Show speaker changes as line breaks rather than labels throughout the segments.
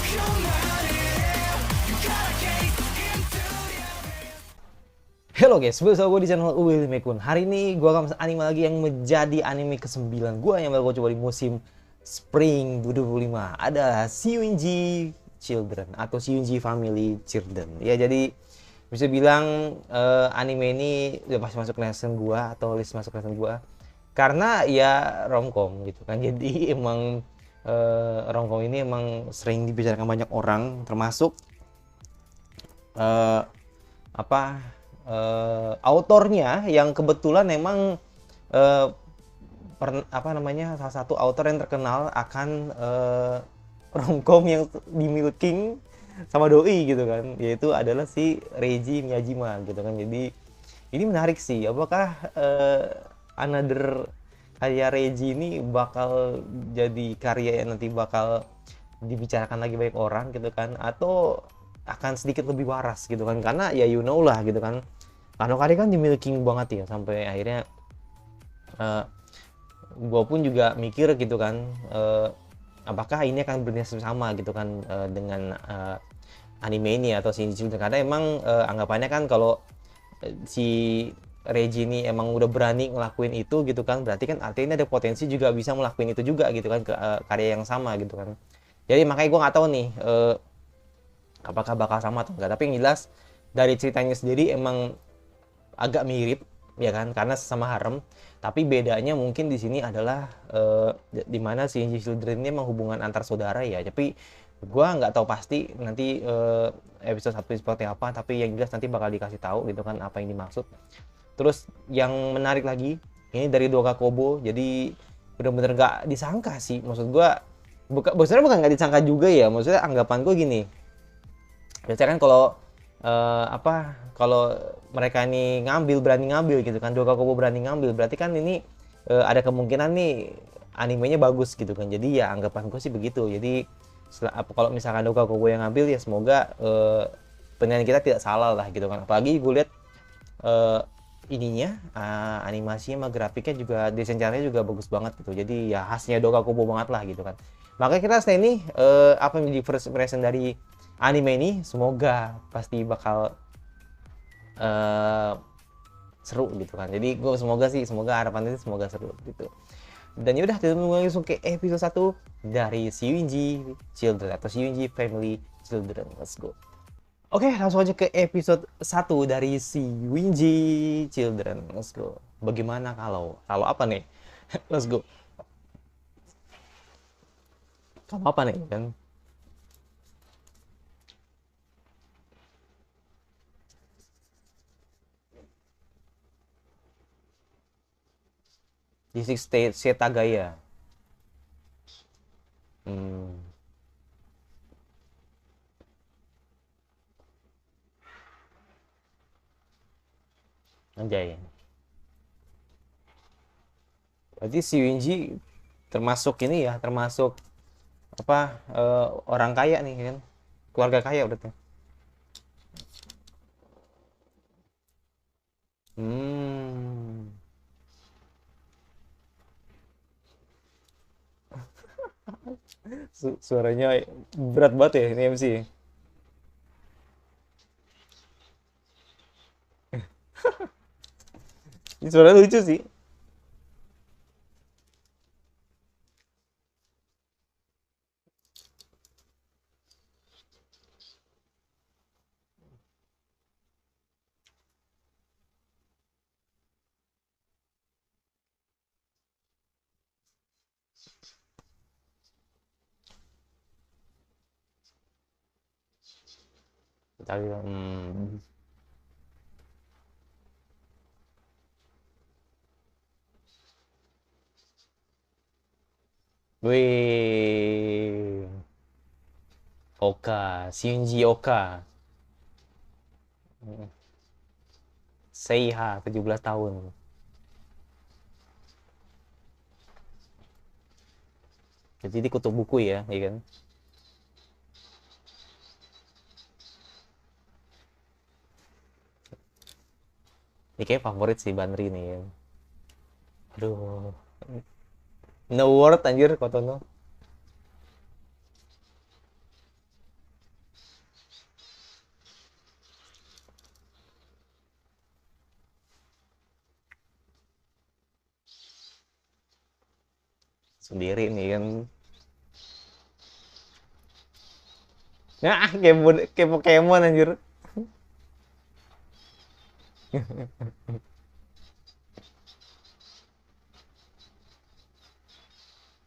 Halo guys, bersama gue di channel Uwil Mekun. Hari ini gue akan bahas anime lagi yang menjadi anime ke-9 gue yang baru gue coba di musim Spring 2025. Ada Shiyunji Children atau Shiyunji Family Children. Ya jadi bisa bilang anime ini udah pasti masuk lesson gue atau list masuk lesson gue. Karena ya romcom gitu kan. Jadi emang romcom ini emang sering dibicarakan banyak orang, termasuk eh, apa autornya yang kebetulan memang eh, apa namanya salah satu autor yang terkenal akan romcom yang dimiliki sama doi gitu kan, yaitu adalah si Reiji Miyajima gitu kan. Jadi ini menarik sih, apakah another karya Reiji ini bakal jadi karya yang nanti bakal dibicarakan lagi banyak orang gitu kan, atau akan sedikit lebih waras gitu kan, karena ya you know lah gitu kan, Kano Kari kan dimiliki banget ya, sampai akhirnya gue pun juga mikir gitu kan, apakah ini akan bernasib sama gitu kan dengan anime ini atau Shinji Children, karena emang anggapannya kan kalau si Reggie ini emang udah berani ngelakuin itu gitu kan, berarti kan artinya ada potensi juga bisa ngelakuin itu juga gitu kan ke karya yang sama gitu kan. Jadi makanya gue nggak tahu nih apakah bakal sama atau enggak, tapi yang jelas dari ceritanya sendiri emang agak mirip ya kan, karena sesama harem, tapi bedanya mungkin di sini adalah di mana si Shinji Children ini emang hubungan antar saudara ya, tapi gua nggak tahu pasti nanti episode 1 seperti apa, tapi yang jelas nanti bakal dikasih tahu gitu kan apa yang dimaksud. Terus yang menarik lagi, ini dari Doga Kobo, jadi bener-bener nggak disangka sih, maksud gua bukan nggak disangka juga ya, maksudnya anggapan gua gini, biasanya kan kalau kalau mereka ini berani ngambil gitu kan, Doga Kobo berani ngambil, berarti kan ini ada kemungkinan nih animenya bagus gitu kan. Jadi ya anggapan gue sih begitu. Jadi kalau misalkan Doga Kobo yang ngambil, ya semoga penilaian kita tidak salah lah gitu kan. Apalagi gue lihat ininya animasinya sama grafiknya juga, desain caranya juga bagus banget gitu. Jadi ya khasnya Doga Kobo banget lah gitu kan. Makanya kita stay ini apa yang menjadi first impression dari anime ini, semoga pasti bakal seru gitu kan. Jadi gue semoga harapan itu semoga seru gitu. Dan yaudah, kita langsung ke episode 1 dari Shiyunji Children atau Shiyunji Family Children. Let's go. Oke, langsung aja ke episode 1 dari Shiyunji Children. Let's go. Bagaimana kalau apa nih? Let's go. Kalau apa nih kan? Di Six State Setagaya. Hmm, anjay. Berarti si Winji termasuk ini ya, termasuk apa orang kaya nih kan, keluarga kaya berarti. Hmm. Suaranya berat banget ya ini MC. Ini suara lucu sih. Tapi wih, Oka, Shinji Oka. Seiha 17 tahun. Jadi di kutu buku ya kan. Ini kayak favorit sih Banri nih ya. Aduh. No word anjir Kotono. sendiri nih kan. Nah, kayak Pokemon anjir.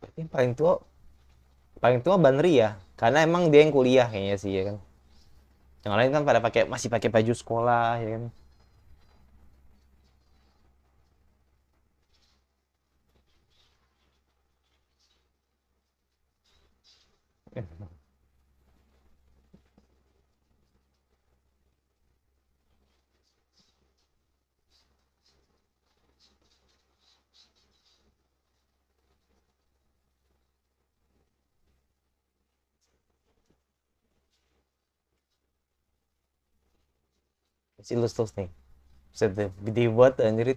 Berarti yang paling tua Banri ya, karena emang dia yang kuliah kayaknya sih ya kan. Yang lain kan pada masih pakai baju sekolah ya kan. Si Lus terus nih. Buset deh, gede banget anjir.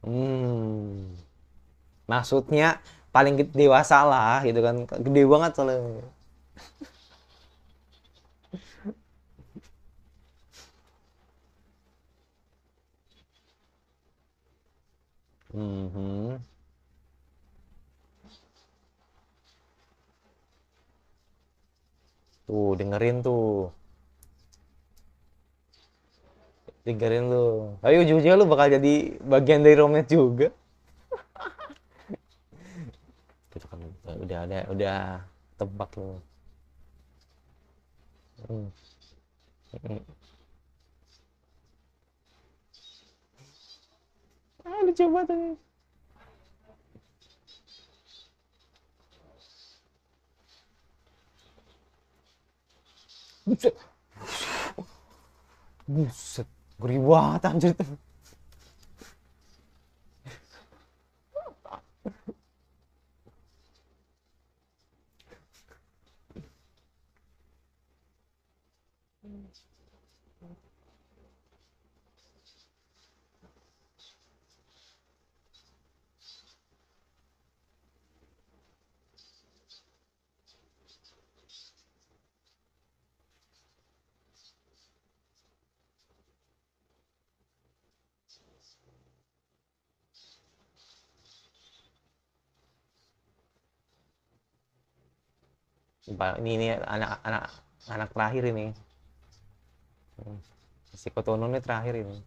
Hmm. Maksudnya paling dewasa lah gitu kan. Gede banget soalnya. Mhm. Tuh, dengerin tuh. Dengerin lu. Ayo ujung-ujungnya lu bakal jadi bagian dari romance juga. Gitu kan. Udah tebak lu. Hmm. Hmm. Ah, lucu banget tuh. Buset. Buset. Gurih banget anjir. Ini anak-anak anak terakhir ini. Si Kotono ini terakhir ini.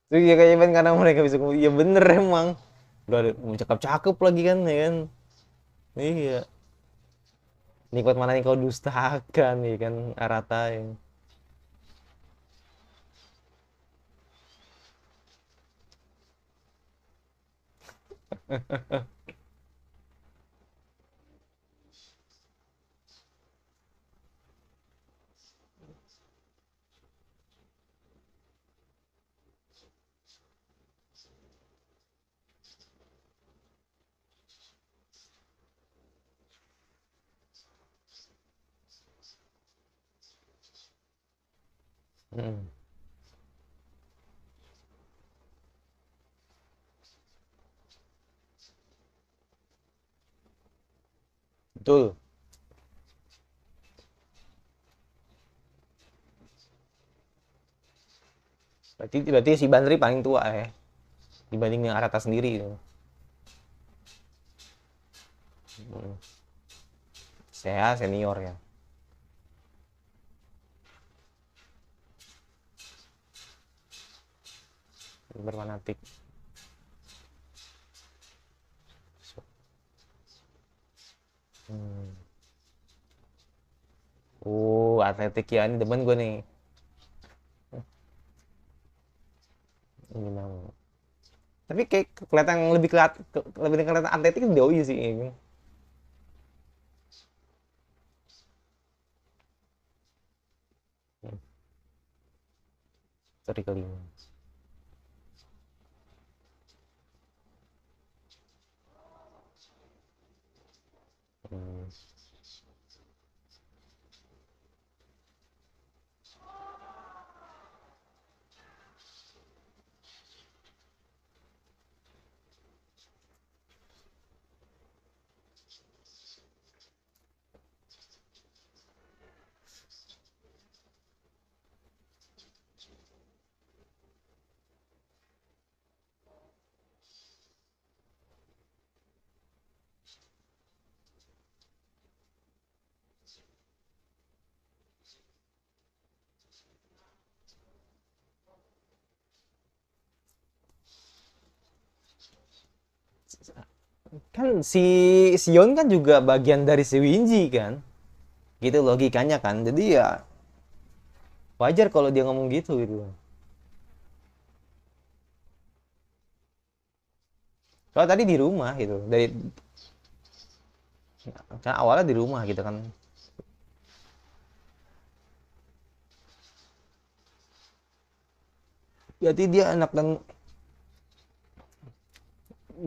Terus ya kayak Ivan karena mereka bisa ngomong, iya bener emang. Udah cakep-cakep lagi kan ya kan. Iya. Nikmat mana yang kau dustakan ya kan Arata yang. Hmm, betul. Berarti si Bandri paling tua ya dibanding yang Arata sendiri itu. Hmm. Saya senior ya. Berfanatik. Hmm. Atletik ya ini demen gue nih. Ini mau. Tapi kayak lebih kelihatan atletik itu Doi sih ini. Hmm. Sorry kelima. Hmm. kan si Sion kan juga bagian dari si Winji kan, gitu logikanya kan. Jadi ya wajar kalau dia ngomong gitu gitu. Kalau tadi di rumah gitu, dari kan awalnya di rumah gitu kan. Berarti dia anak dan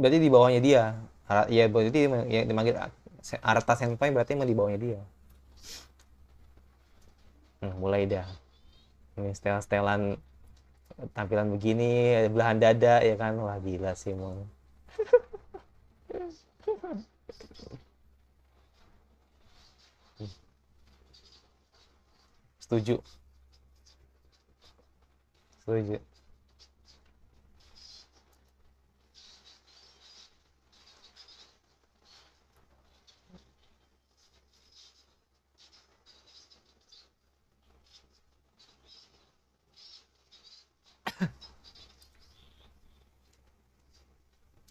berarti di bawahnya dia. Ya berarti ya dipanggil Arata Senpai berarti emang di bawahnya dia. Mulai dah. Ini setelan-setelan tampilan begini, belahan dada ya kan. Wah gila sih emang. Setuju, setuju.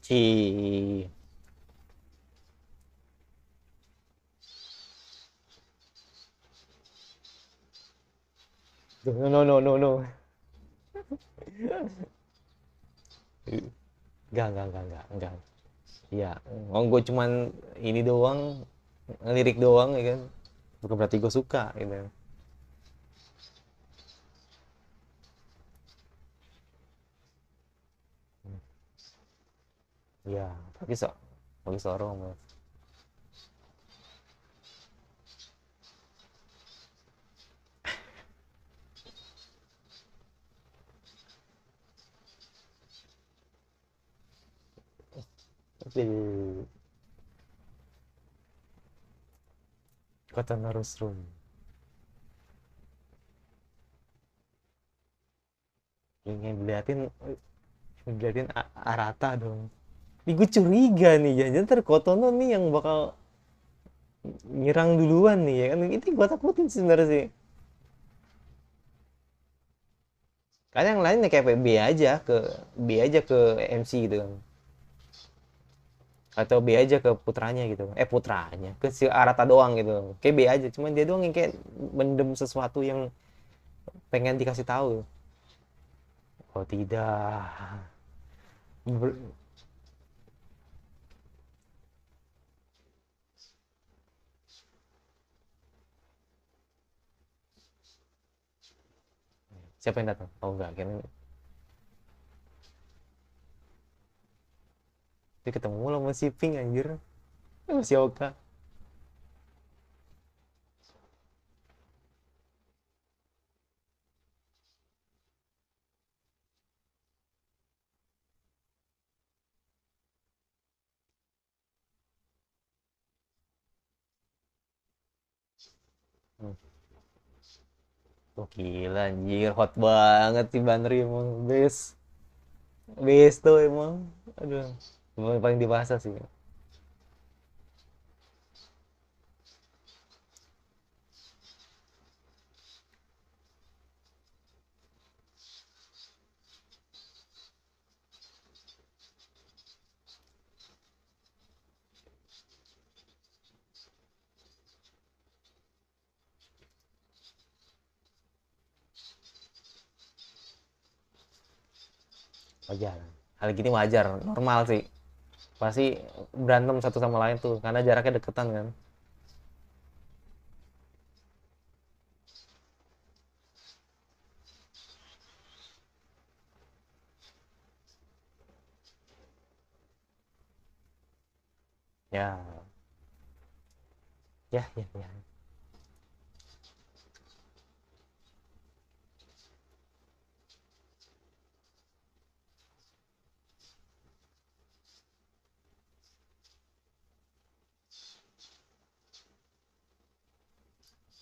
Ci. No, no, no, no, no. Enggak. Iya, oh gue cuman ini doang, ngelirik doang ya kan. Bukan berarti gue suka gitu. Iya, bagus orang mas. Tapi kata Narusrum. Yang diliatin Arata dong. Ini gue curiga nih, jangan ntar Kotono nih yang bakal nyerang duluan nih ya kan. Itu gue takutin sebenarnya sih. Karena yang lain kayak B aja ke MC gitu kan. Atau B aja ke putranya gitu. Putranya ke si Arata doang gitu. Kayak B aja, cuman dia doang yang kayak mendem sesuatu yang pengen dikasih tahu. Oh tidak. Ber- Siapa yang datang? Oh enggak, kan dia ketemu mulu sama si Pink anjir. Sama si Oka. Hmm. Oh gila anjir, hot banget si Banri emang best. Best tuh emang. Aduh, emang paling dibahas sih. Wajar. Hal gini wajar, normal sih. Pasti berantem satu sama lain tuh karena jaraknya deketan kan. Ya, ya.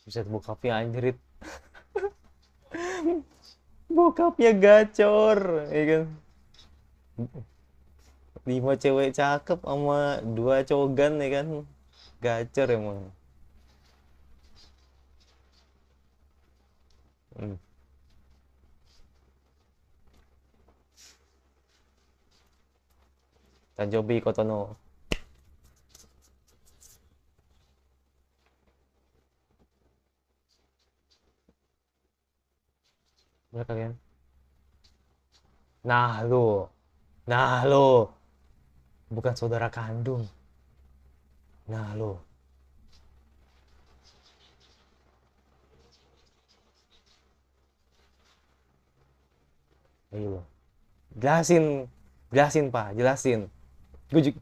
Bisa bokapnya anjrit. Bokapnya gacor, ya kan. 5 cewek cakep sama 2 cogan ya kan. Gacor emang. Hmm. Tanjobi Kotono. kalian. Nah lo, nah lo, bukan saudara kandung. Nah lo, ayo lo. Jelasin, jelasin Pak, jelasin. Gue juga.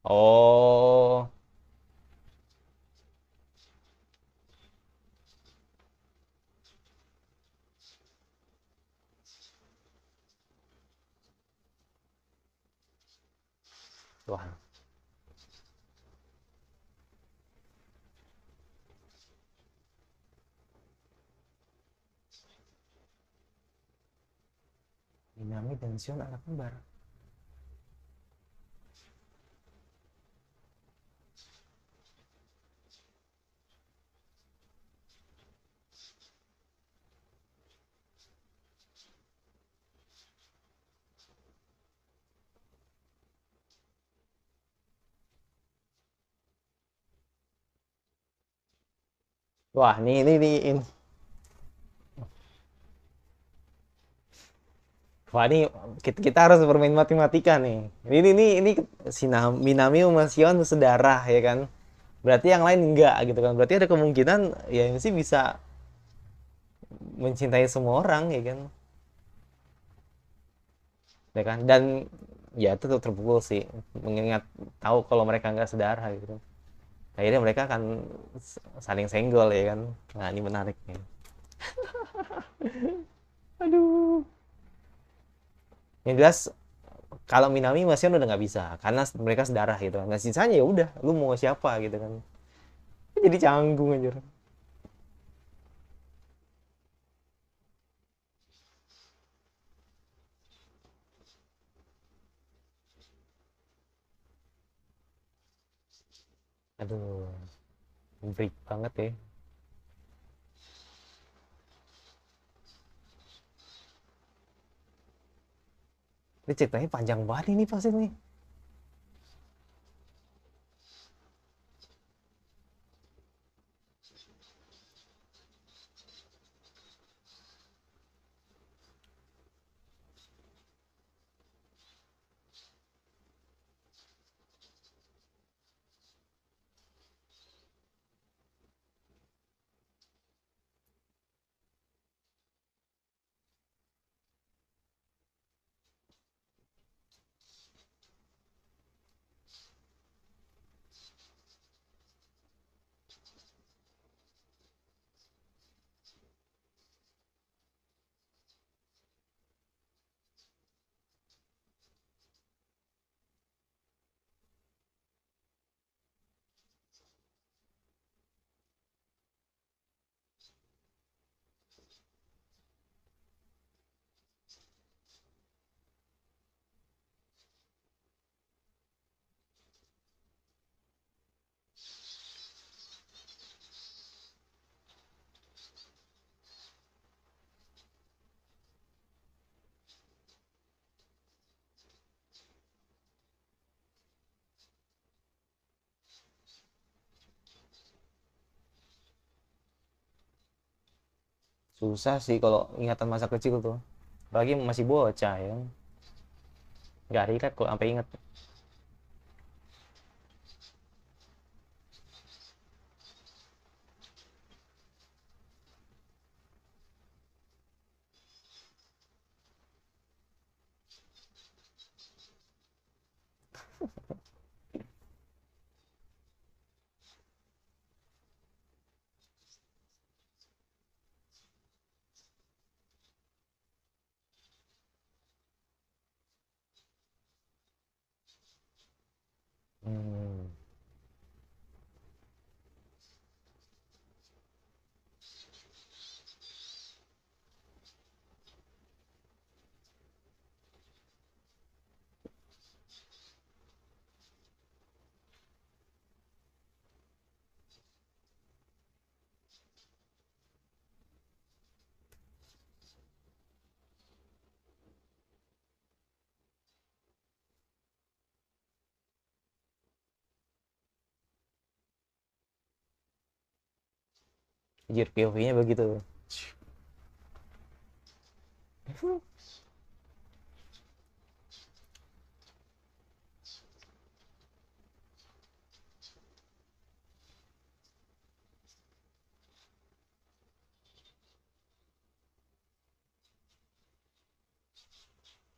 Oh, wah, Minami dan Sion anak kembar. Wah, ini. Wah, ini kita harus bermain matematika nih. Ini si Minami sama Sion sedarah ya kan. Berarti yang lain enggak gitu kan. Berarti ada kemungkinan ya ini sih bisa mencintai semua orang ya kan. Ya kan? Dan ya itu tuh terpukul sih mengingat tahu kalau mereka nggak sedarah gitu. Akhirnya mereka akan saling senggol ya kan. Nah, ini menarik nih. Aduh. Yang jelas kalau Minami masih udah nggak bisa karena mereka sedarah gitu kan. Nah, sisanya ya udah, lu mau siapa gitu kan. Jadi canggung aja. Aduh, break banget ya. Ini ceritanya panjang banget ini pasti nih. Susah sih kalau ingatan masa kecil tuh. Apalagi masih bocah ya. Nggak relate kok sampai inget. Hmm. Jujur POV-nya begitu.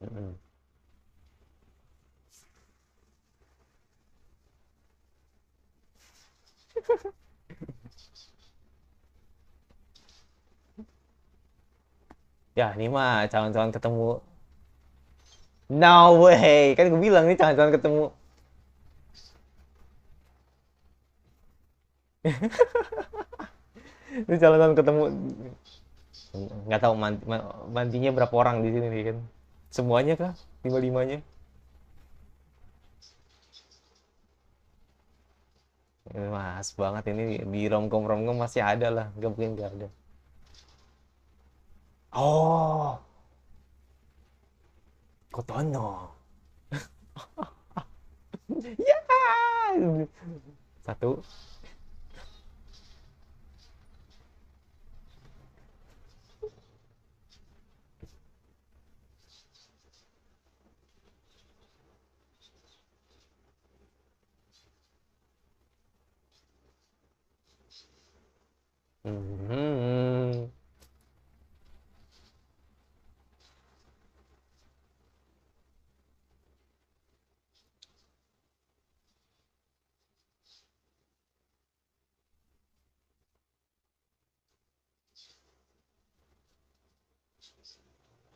Mm-mm. Ya ini mah calon-calon ketemu. No way, kan gue bilang nih calon-calon ketemu. Ini calon-calon ketemu, nggak tahu mantinya berapa orang di sini nih kan. Semuanya kah? Lima-limanya? Mas banget ini, di romcom masih ada lah, nggak mungkin nggak ada. Oh, Kotono. Ya, satu. Hmm.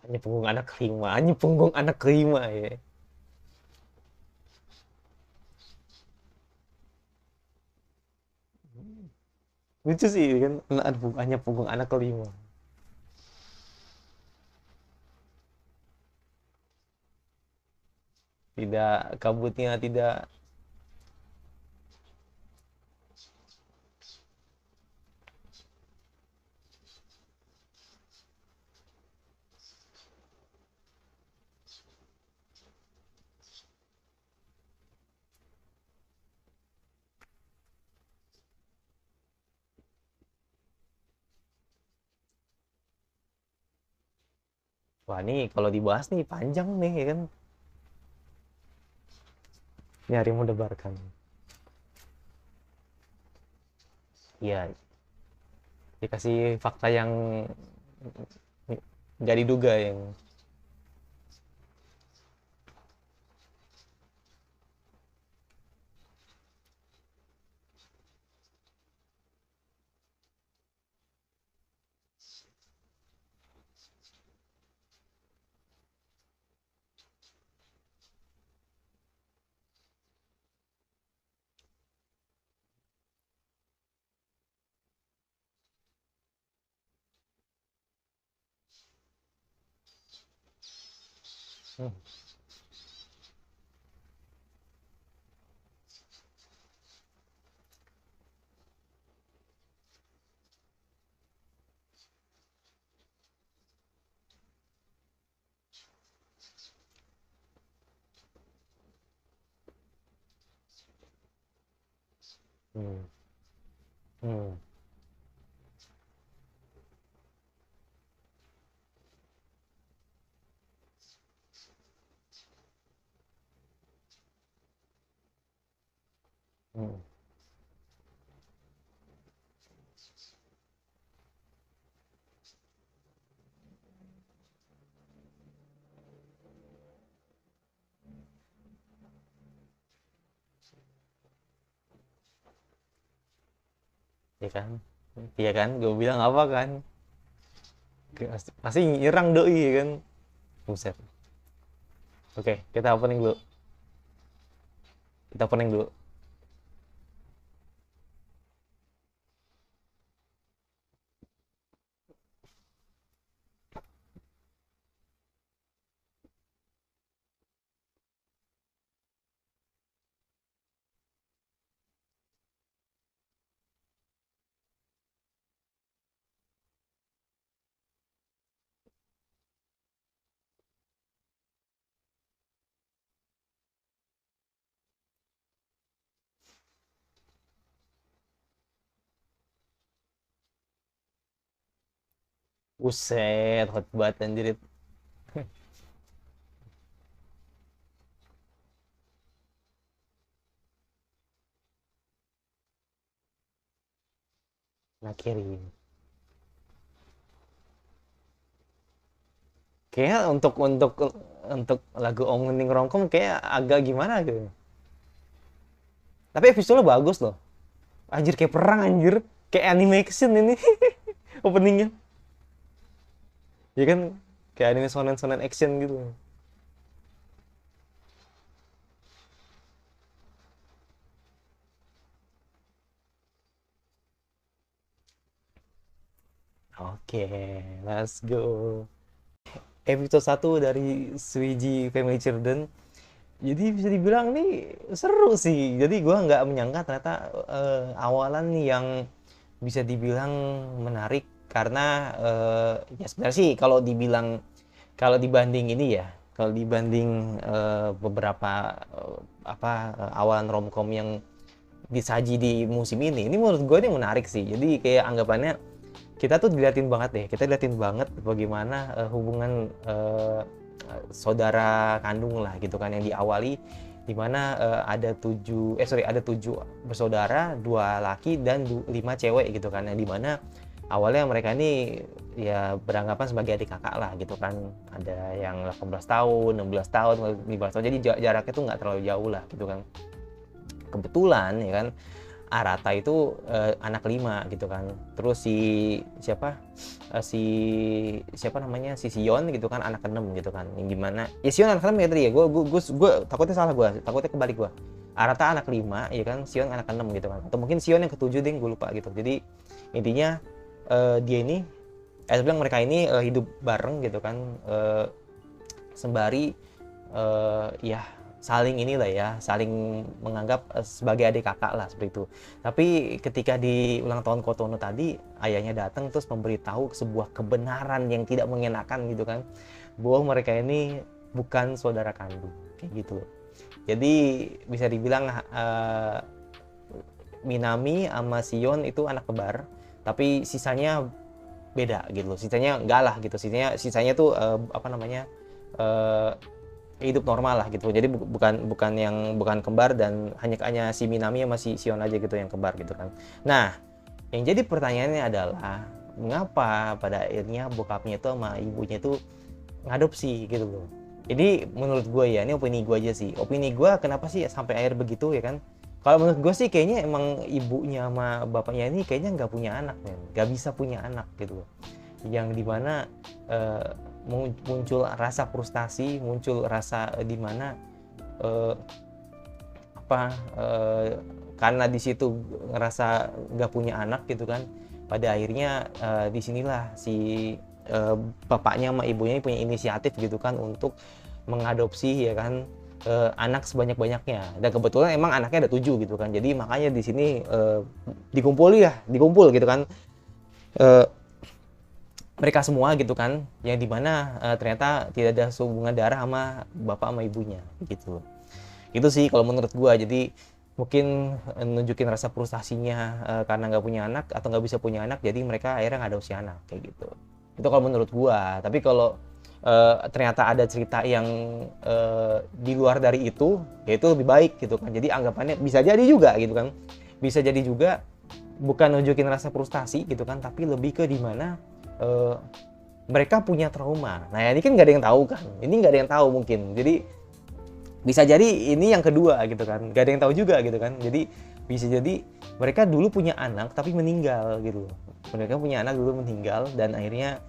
Hanya punggung anak kelima, hanya punggung anak kelima ya. Lucu sih kan, hanya punggung anak kelima. Tidak, kabutnya tidak. Wah nih kalau dibahas nih panjang nih ya kan. Nyari mendebarkan. Iya, dikasih fakta yang nggak diduga yang. Hmm. Hmm. Hmm. Hmm. Ya kan, iya kan, gue bilang apa kan, pasti nyerang doi ya kan. Buset. Oke, kita opening dulu, kita opening dulu. Buset, hot banget anjir itu. Nah, kirim. Kayak untuk lagu opening romcom kayak agak gimana gitu. Tapi visualnya bagus loh. Anjir kayak perang anjir. Kayak animation ini openingnya. Ya kan kayak anime shonen action gitu. Oke, let's go. Episode 1 dari Suiji Family Children. Jadi bisa dibilang nih seru sih. Jadi gua nggak menyangka ternyata awalan yang bisa dibilang menarik karena ya sebenarnya sih kalau dibanding ini ya, kalau dibanding beberapa awalan romcom yang disaji di musim ini menurut gue ini menarik sih. Jadi kayak anggapannya kita tuh diliatin banget deh, kita diliatin banget bagaimana hubungan saudara kandung lah gitu kan yang diawali dimana ada tujuh bersaudara, dua laki dan lima cewek gitu kan, yang dimana awalnya mereka ini ya beranggapan sebagai adik kakak lah gitu kan, ada yang 18 tahun, 16 tahun, 15 tahun, jadi jaraknya tuh nggak terlalu jauh lah gitu kan. Kebetulan ya kan Arata itu anak 5 gitu kan. Terus siapa si siapa namanya si Sion gitu kan anak ke-6 gitu kan. Yang gimana? Ya Sion anak ke-6 ya tadi ya. Gue takutnya salah takutnya kebalik gue. Arata anak 5 ya kan, Sion anak ke-6 gitu kan. Atau mungkin Sion yang ke-7 deh, gue lupa gitu. Jadi intinya dia ini bilang mereka ini hidup bareng gitu kan. Sembari ya saling inilah ya, saling menganggap sebagai adik kakak lah seperti itu. Tapi ketika di ulang tahun Kotono tadi, ayahnya datang terus memberitahu sebuah kebenaran yang tidak mengenakan gitu kan, bahwa mereka ini bukan saudara kandung kayak gitu. Jadi bisa dibilang Minami sama Sion itu anak kembar, tapi sisanya beda gitu loh. Sisanya enggak lah gitu. Sisanya tuh eh, hidup normal lah gitu. Jadi bukan kembar, dan hanya si Minami sama si Sion aja gitu yang kembar gitu kan. Nah, yang jadi pertanyaannya adalah mengapa pada akhirnya bokapnya itu sama ibunya itu ngadopsi gitu loh. Ini menurut gue ya, ini opini gue aja sih. Opini gue kenapa sih sampai akhir begitu ya kan? Kalau menurut gue sih kayaknya emang ibunya sama bapaknya ini kayaknya nggak punya anak, men. Nggak bisa punya anak gitu loh. Yang dimana eh, muncul rasa frustasi, muncul rasa dimana eh, apa karena di situ ngerasa nggak punya anak gitu kan, pada akhirnya disinilah si bapaknya sama ibunya ini punya inisiatif gitu kan untuk mengadopsi ya kan anak sebanyak-banyaknya, dan kebetulan emang anaknya ada 7 gitu kan, jadi makanya di sini dikumpul gitu kan eh, mereka semua gitu kan, yang dimana ternyata tidak ada hubungan darah sama bapak sama ibunya gitu. Itu sih kalau menurut gua. Jadi mungkin nunjukin rasa frustasinya karena nggak punya anak atau nggak bisa punya anak, jadi mereka akhirnya ngadopsi anak kayak gitu. Itu kalau menurut gua. Tapi kalau ternyata ada cerita yang di luar dari itu, ya itu lebih baik gitu kan. Jadi anggapannya bisa jadi juga gitu kan, bisa jadi juga bukan nunjukin rasa frustasi gitu kan, tapi lebih ke dimana mereka punya trauma. Nah ini kan nggak ada yang tahu kan, ini nggak ada yang tahu mungkin. Jadi bisa jadi ini yang kedua gitu kan, nggak ada yang tahu juga gitu kan. Jadi bisa jadi mereka dulu punya anak tapi meninggal gitu. Mereka punya anak dulu meninggal, dan akhirnya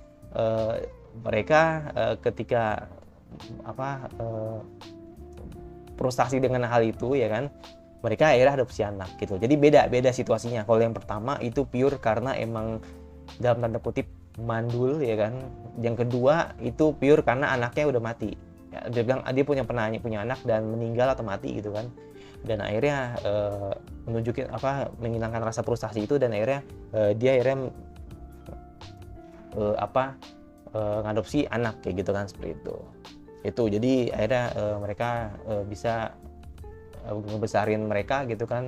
mereka ketika frustasi dengan hal itu ya kan, mereka akhirnya adopsi anak gitu. Jadi beda situasinya. Kalau yang pertama itu pure karena emang dalam tanda kutip mandul ya kan. Yang kedua itu pure karena anaknya udah mati. Ya, dia bilang dia punya anak dan meninggal atau mati gitu kan. Dan akhirnya menghilangkan rasa frustasi itu, dan akhirnya dia akhirnya ngadopsi anak kayak gitu kan, seperti itu. Jadi akhirnya mereka bisa ngebesarin mereka gitu kan,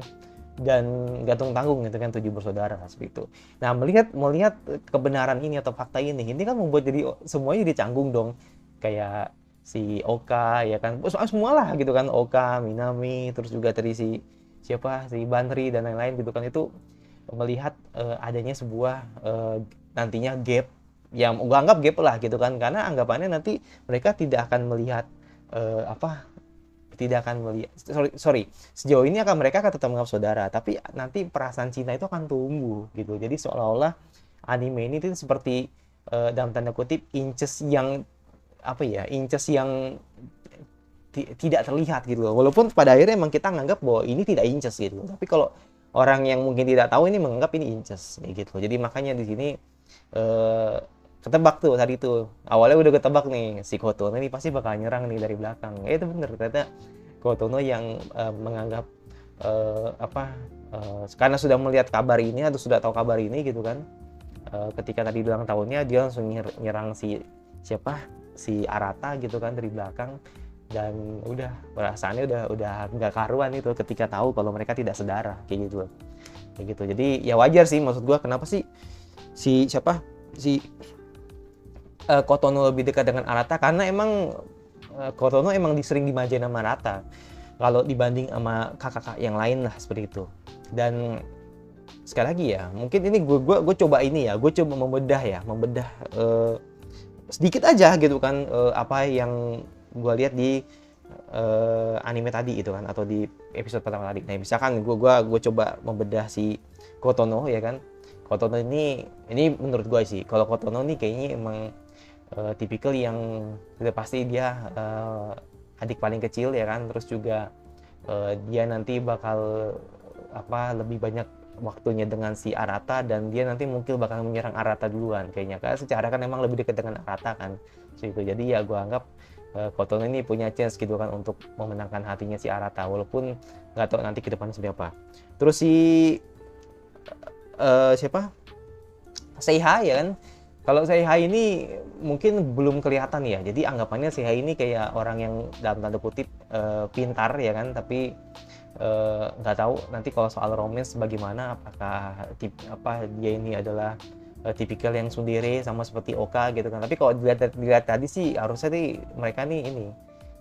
dan gantung tanggung gitu kan, 7 bersaudara seperti itu. Nah, melihat kebenaran ini atau fakta ini kan membuat jadi semuanya jadi canggung dong. Kayak si Oka ya kan, semualah gitu kan, Oka, Minami, terus juga tadi si Banri dan lain-lain gitu kan, itu melihat adanya sebuah nantinya gap, yang gue anggap gap lah gitu kan, karena anggapannya nanti mereka tidak akan melihat apa tidak akan melihat sorry sejauh ini mereka akan tetap menganggap saudara, tapi nanti perasaan cinta itu akan tumbuh gitu. Jadi seolah-olah anime ini tuh seperti dalam tanda kutip inces yang tidak terlihat gitu loh. Walaupun pada akhirnya emang kita nganggap bahwa ini tidak inces gitu. Tapi kalau orang yang mungkin tidak tahu ini menganggap ini inces gitu. Jadi makanya di sini eh, ketebak tuh tadi tuh. Awalnya udah ketebak nih si Kotono ini pasti bakal nyerang nih dari belakang. Itu bener, ternyata Kotono yang menganggap karena sudah melihat kabar ini atau sudah tahu kabar ini gitu kan. Ketika tadi ulang tahunnya dia langsung nyerang si Arata gitu kan dari belakang, dan udah perasaannya udah nggak karuan itu ketika tahu kalau mereka tidak sedara kayak gitu. Jadi ya wajar sih, maksud gua kenapa sih si Kotono lebih dekat dengan Arata, karena emang Kotono emang sering dimajain sama Arata kalau dibanding sama kakak-kakak yang lain lah seperti itu. Dan sekali lagi ya, mungkin ini gue coba membedah sedikit aja gitu kan, apa yang gue lihat di anime tadi itu kan, atau di episode pertama tadi. Nah, misalkan gue coba membedah si Kotono ya kan. Kotono ini menurut gue sih, kalau Kotono ini kayaknya emang tipikal yang udah pasti dia adik paling kecil ya kan, terus juga dia nanti bakal lebih banyak waktunya dengan si Arata, dan dia nanti mungkin bakal menyerang Arata duluan kayaknya, karena secara kan emang lebih dekat dengan Arata kan gitu. Jadi ya gue anggap Kotono ini punya chance gitu kan untuk memenangkan hatinya si Arata, walaupun nggak tahu nanti ke depan seperti apa. Terus si siapa Seiha ya kan, kalau Seiha ini mungkin belum kelihatan ya, jadi anggapannya Seiha ini kayak orang yang dalam tanda kutip pintar ya kan, tapi nggak tahu nanti kalau soal romance bagaimana, apakah dia ini adalah tipikal yang tsundere sama seperti Oka gitu kan. Tapi kalau dilihat tadi sih harusnya sih mereka nih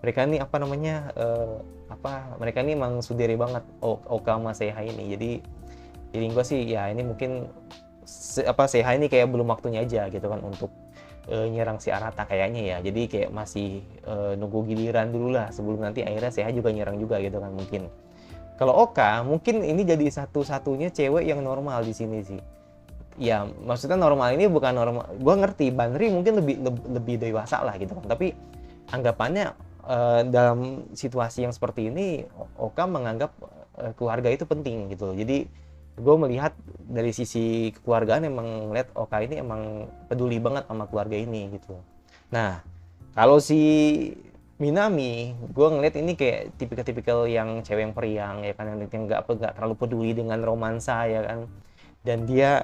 mereka ini emang tsundere banget, Oka sama Seiha ini. Jadi feeling gue sih ya ini mungkin Seiha ini kayak belum waktunya aja gitu kan untuk nyerang si Arata kayaknya ya. Jadi kayak masih nunggu giliran dulu lah sebelum nanti akhirnya Seiha juga nyerang juga gitu kan mungkin. Kalau Oka mungkin ini jadi satu-satunya cewek yang normal di sini sih. Ya maksudnya normal ini bukan normal. Gua ngerti Banri mungkin lebih dewasa lah gitu kan. Tapi anggapannya dalam situasi yang seperti ini Oka menganggap keluarga itu penting gitu. Jadi gue melihat dari sisi kekeluargaan emang ngeliat Oka ini emang peduli banget sama keluarga ini gitu. Nah kalau si Minami, gue ngeliat ini kayak tipikal-tipikal yang cewek yang periang ya kan, yang nggak terlalu peduli dengan romansa ya kan, dan dia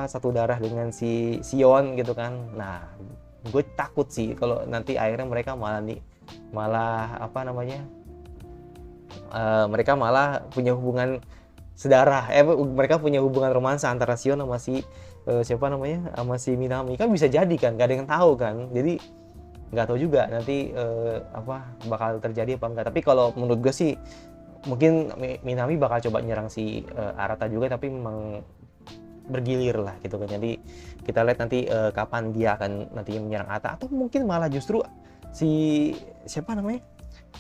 satu darah dengan si Sion gitu kan. Nah, gue takut sih kalau nanti akhirnya mereka mereka malah punya hubungan sedarah, mereka punya hubungan romansa antara Sion sama sama si Minami, kan bisa jadi kan, gak ada yang tahu kan. Jadi nggak tahu juga nanti bakal terjadi apa enggak. Tapi kalau menurut gue sih mungkin Minami bakal coba nyerang si Arata juga, tapi memang bergilir lah gitu kan. Jadi kita lihat nanti kapan dia akan nanti menyerang Arata, atau mungkin malah justru si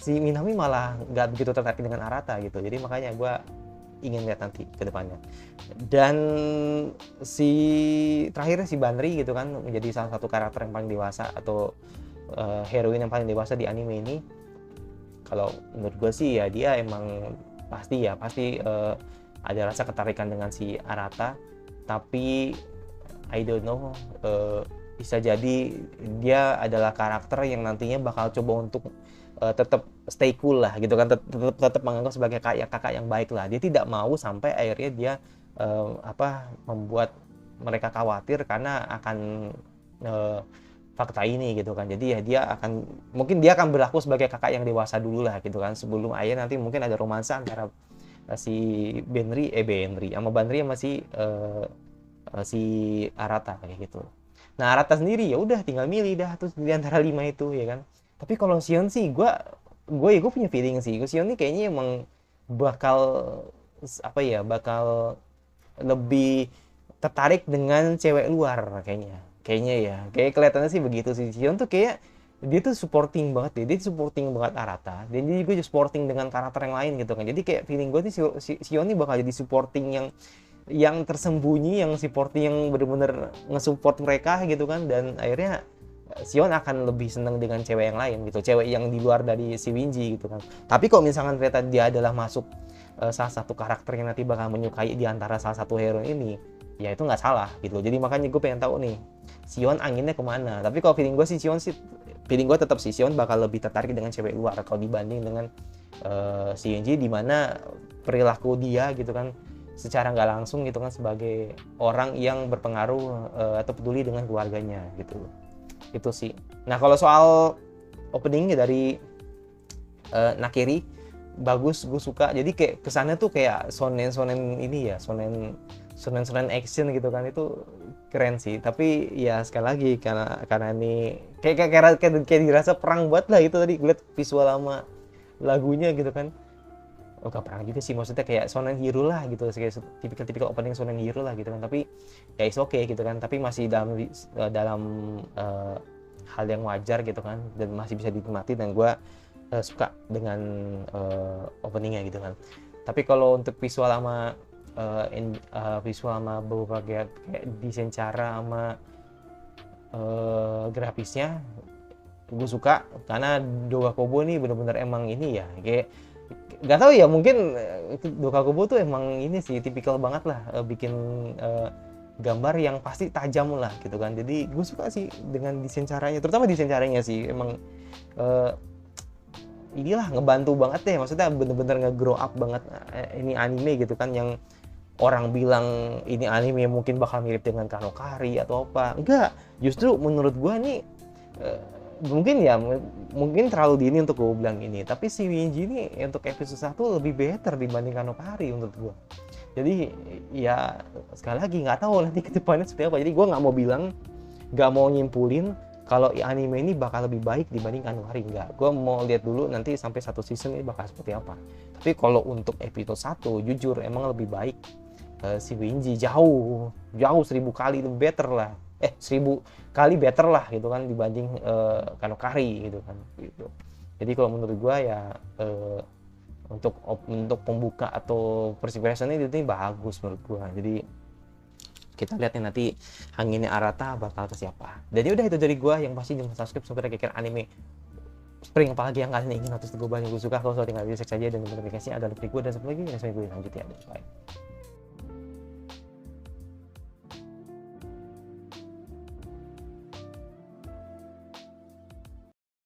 Minami malah nggak begitu tertarik dengan Arata gitu. Jadi makanya gue ingin lihat nanti ke depannya. Dan terakhirnya si Banri gitu kan menjadi salah satu karakter yang paling dewasa atau heroin yang paling dewasa di anime ini. Kalau menurut gue sih ya dia emang pasti ada rasa ketarikan dengan si Arata, tapi I don't know, bisa jadi dia adalah karakter yang nantinya bakal coba untuk tetap stay cool lah gitu kan, tetap menganggap sebagai kakak yang baik lah. Dia tidak mau sampai akhirnya dia membuat mereka khawatir karena akan fakta ini gitu kan. Jadi ya dia akan berlaku sebagai kakak yang dewasa dulu lah gitu kan, sebelum akhirnya nanti mungkin ada romansa antara si Benri sama Banri sama si Arata kayak gitu. Nah Arata sendiri ya udah tinggal milih dah tuh di antara 5 itu ya kan. Tapi kalau Sion sih gue punya feeling sih Sion nih kayaknya emang bakal apa ya, bakal lebih tertarik dengan cewek luar kayaknya ya, kayak kelihatannya sih begitu sih. Sion tuh kayak dia tuh supporting banget deh, dia supporting banget Arata, dan jadi gue juga supporting dengan karakter yang lain gitu kan. Jadi kayak feeling gue sih Sion nih bakal jadi supporting yang tersembunyi, yang supporting yang bener-bener nge-support mereka gitu kan. Dan akhirnya Sion akan lebih seneng dengan cewek yang lain gitu, cewek yang di luar dari si Winji gitu kan. Tapi kalau misalkan ternyata dia adalah masuk salah satu karakter yang nanti bakal menyukai di antara salah satu hero ini, ya itu nggak salah gitu. Jadi makanya gue pengen tahu nih Sion anginnya kemana. Tapi kalau feeling gue sih feeling gue tetap sih Sion bakal lebih tertarik dengan cewek luar kalau dibanding dengan si Winji, di mana perilaku dia gitu kan secara nggak langsung gitu kan sebagai orang yang berpengaruh atau peduli dengan keluarganya gitu. Itu sih. Nah kalau soal openingnya dari Nakiri, bagus, gue suka. Jadi kayak kesannya tuh kayak sonen ini ya, sonen action gitu kan, itu keren sih. Tapi ya sekali lagi karena ini kayak dirasa perang buat lah itu tadi gue liat visual sama lagunya gitu kan. Oh gak perang juga sih, maksudnya kayak shonen hero lah gitu, kayak tipikal opening shonen hero lah gitu kan. Tapi ya is okay gitu kan, tapi masih dalam hal yang wajar gitu kan, dan masih bisa dinikmati, dan gue suka dengan openingnya gitu kan. Tapi kalau untuk visual sama beberapa kayak desain cara sama grafisnya gue suka, karena Doga Kobo nih bener-bener emang ini ya, kayak gak tahu ya, mungkin itu Doga Kobo tuh emang ini sih tipikal banget lah bikin gambar yang pasti tajam lah gitu kan. Jadi gue suka sih dengan desain caranya, terutama desain caranya sih emang inilah ngebantu banget deh, maksudnya bener-bener nge-grow up banget ini anime gitu kan. Yang orang bilang ini anime mungkin bakal mirip dengan Kanokari atau apa, enggak, justru menurut gue nih mungkin terlalu dini untuk gue bilang ini, tapi si Winji ini untuk episode 1 lebih better dibanding Kanokari menurut gue. Jadi ya sekali lagi nggak tahu nanti ke depannya seperti apa. Jadi gue nggak mau nyimpulin kalau anime ini bakal lebih baik dibanding Kanokari, enggak. Gue mau lihat dulu nanti sampai satu season ini bakal seperti apa. Tapi kalau untuk episode 1 jujur emang lebih baik si Winji jauh 1000 kali lebih better lah. 1000 kali better lah gitu kan dibanding Kanokari gitu kan gitu. Jadi kalau menurut gue ya untuk pembuka atau first impression ini bagus menurut gue. Jadi kita lihat nih nanti anginnya Arata bakal ke siapa. Jadi udah itu dari gue, yang pasti jangan subscribe sampai kira-kira anime spring apalagi yang kalian ingin, atau gue banyak gue suka. Kalau tinggal di like saja dan notifikasinya ada lebih gue, dan sampai lagi gue lanjut ya. Bye.